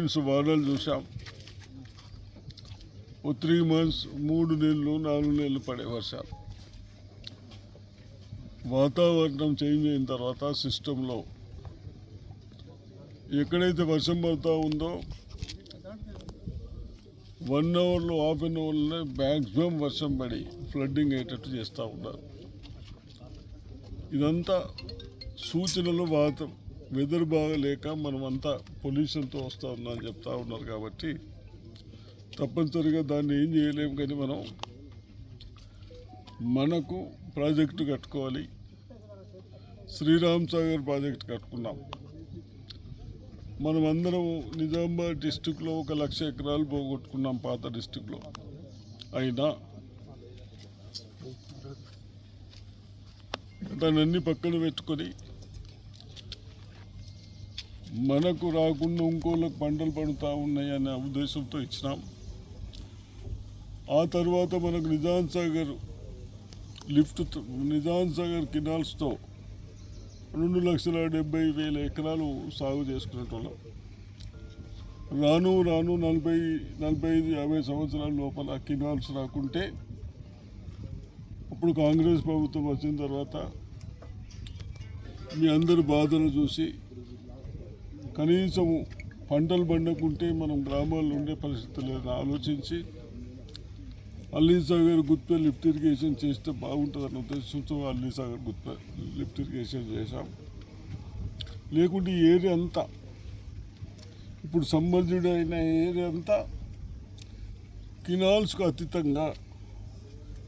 Months వానలు చూసాం. 3 months 3 నెలలు 4 నెలలు పడే వర్షాలు. వాతావరణం చేంజ్ అయిన తర్వాత సిస్టంలో ఎక్కడైతే వర్షం పడుతూ ఉందో 1 అవర్లో హాఫ్ అన్ అవర్లోనే మ్యాక్సిమం వర్షం పడి ఫ్లడ్డింగ్ అయ్యేటట్టు చేస్తూ ఉన్నారు. ఇదంతా సూచనలు వెదర్ బాగలేక మనమంతా పొల్యూషన్తో వస్తూ ఉన్నామని చెప్తా ఉన్నారు. కాబట్టి తప్పనిసరిగా దాన్ని ఏం చేయలేము. కానీ మనకు ప్రాజెక్టు కట్టుకోవాలి. శ్రీరామ్ సాగర్ ప్రాజెక్టు కట్టుకున్నాం. మనం అందరం నిజామాబాద్ డిస్టిక్లో 1,00,000 ఎకరాలు పోగొట్టుకున్నాం పాత డిస్టిక్లో. అయినా దాన్ని పక్కన పెట్టుకొని మనకు రాకుండా ఇంకోళ్ళకు పంటలు పడుతూ ఉన్నాయి అనే ఉద్దేశంతో ఇచ్చినాం. ఆ తర్వాత మనకు నిజాం సాగర్ కెనాల్స్తో 2,70,000 ఎకరాలు సాగు చేసుకునేటోళ్ళం. రాను 45-50 సంవత్సరాల లోపల కెనాల్స్ రాకుంటే అప్పుడు కాంగ్రెస్ ప్రభుత్వం వచ్చిన తర్వాత మీ అందరి బాధలు చూసి కనీసము పంటలు పండకుంటే మనం గ్రామాల్లో ఉండే పరిస్థితి లేదని ఆలోచించి అల్లీసాగర్ గుత్పే లిఫ్ట్ ఇరిగేషన్ చేస్తే బాగుంటుందన్న ఉద్దేశంతో అల్లీసాగర్ గుత్పే లిఫ్ట్ ఇరిగేషన్ చేశాం. లేకుంటే ఈ ఏరియా అంతా ఇప్పుడు సమ్మర్జుడు అయిన ఏరియా అంతా కెనాల్స్కు అతీతంగా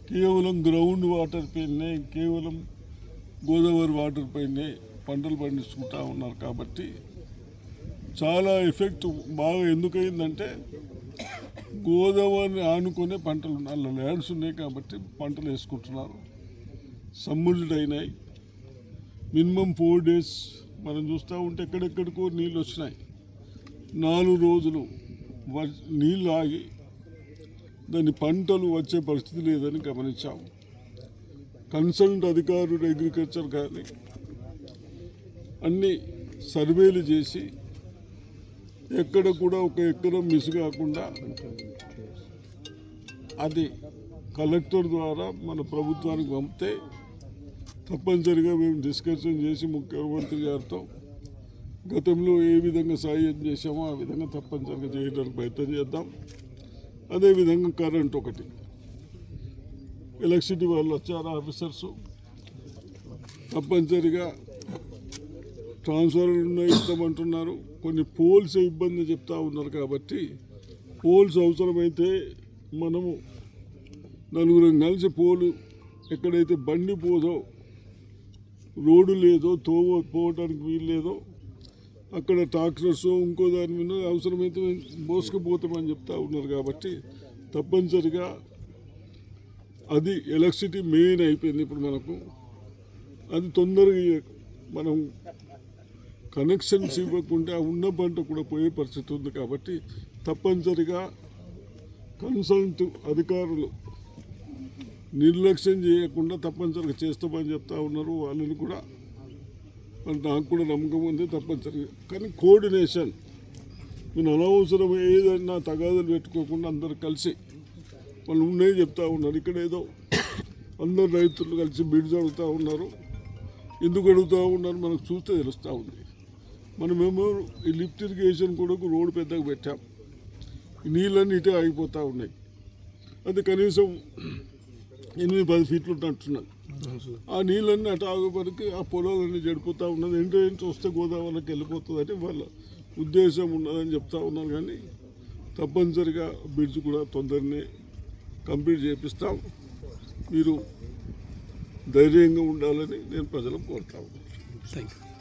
కేవలం గ్రౌండ్ వాటర్ పైనే, కేవలం గోదావరి వాటర్ పైనే పంటలు పండించుకుంటూ ఉన్నారు. కాబట్టి చాలా ఎఫెక్ట్ బాగా ఎందుకయిందంటే గోదావరిని ఆనుకునే పంటలు అలా ల్యాండ్స్ ఉన్నాయి కాబట్టి పంటలు వేసుకుంటున్నారు. సమ్మర్జుడు అయినాయి. మినిమం 4 days మనం చూస్తూ ఉంటే ఎక్కడెక్కడికో నీళ్ళు వచ్చినాయి. 4 రోజులు నీళ్ళు ఆగి దాని పంటలు వచ్చే పరిస్థితి లేదని గమనించాము. కన్సల్ట్ అధికారులు అగ్రికల్చర్ కానీ అన్ని సర్వేలు చేసి ఎక్కడ కూడా 1 ఎకరం మిస్ కాకుండా అది కలెక్టర్ ద్వారా మన ప్రభుత్వానికి పంపితే తప్పనిసరిగా మేము డిస్కషన్ చేసి ముఖ్యమంత్రి గారితో గతంలో ఏ విధంగా సాయం చేశామో ఆ విధంగా తప్పనిసరిగా చేయడానికి ప్రయత్నం చేద్దాం. అదేవిధంగా కరెంట్ ఒకటి, ఎలక్ట్రిసిటీ వాళ్ళు వచ్చారు ఆఫీసర్సు, తప్పనిసరిగా ట్రాన్స్ఫార్మర్లు ఇస్తామంటున్నారు. కొన్ని పోల్స్ ఇబ్బంది చెప్తా ఉన్నారు. కాబట్టి పోల్స్ అవసరమైతే మనము 4 కలిసి పోలు ఎక్కడైతే బండి పోదో, రోడ్డు లేదో, పోవటానికి వీలు లేదో అక్కడ ట్రాక్టర్స్ ఇంకో దాని మీద అవసరమైతే మోసుకుపోతామని చెప్తా ఉన్నారు. కాబట్టి తప్పనిసరిగా అది ఎలక్ట్రిసిటీ మెయిన్ అయిపోయింది ఇప్పుడు మనకు. అది తొందరగా మనం కనెక్షన్స్ ఇవ్వకుండా ఉన్న పంట కూడా పోయే పరిస్థితి ఉంది. కాబట్టి తప్పనిసరిగా కన్సల్ట్ అధికారులు నిర్లక్ష్యం చేయకుండా తప్పనిసరిగా చేస్తామని చెప్తా ఉన్నారు. వాళ్ళని కూడా నాకు కూడా నమ్మకం ఉంది తప్పనిసరిగా. కానీ కోఆర్డినేషన్ నేను అనవసరం ఏదైనా తగాదులు పెట్టుకోకుండా అందరు కలిసి వాళ్ళు ఉన్నాయి చెప్తా ఉన్నారు. ఇక్కడ ఏదో అందరు రైతులు కలిసి బిడ్స్ అడుగుతూ ఉన్నారు. ఎందుకు అడుగుతూ ఉన్నారు మనకు చూస్తే తెలుస్తూ ఉంది. మనమేమో ఈ లిఫ్ట్ ఇరిగేషన్ కూడా రోడ్డు పెద్దగా పెట్టాం. నీళ్ళన్నీ ఇటే ఆగిపోతూ ఉన్నాయి. అది కనీసం 8-10 ఫీట్లు ఉంటున్నది. ఆ నీళ్ళన్నీ అటు ఆగేపరికి ఆ పొలాలన్నీ జడిపోతూ ఉన్నది. ఏంటంటే వస్తే గోదావరికి వెళ్ళిపోతుందని వాళ్ళ ఉద్దేశం ఉన్నదని చెప్తా ఉన్నారు. కానీ తప్పనిసరిగా బ్రిడ్జ్ కూడా తొందరనే కంప్లీట్ చేపిస్తాం. మీరు ధైర్యంగా ఉండాలని నేను ప్రజలకు కోరుతా ఉన్నాను. Thank you.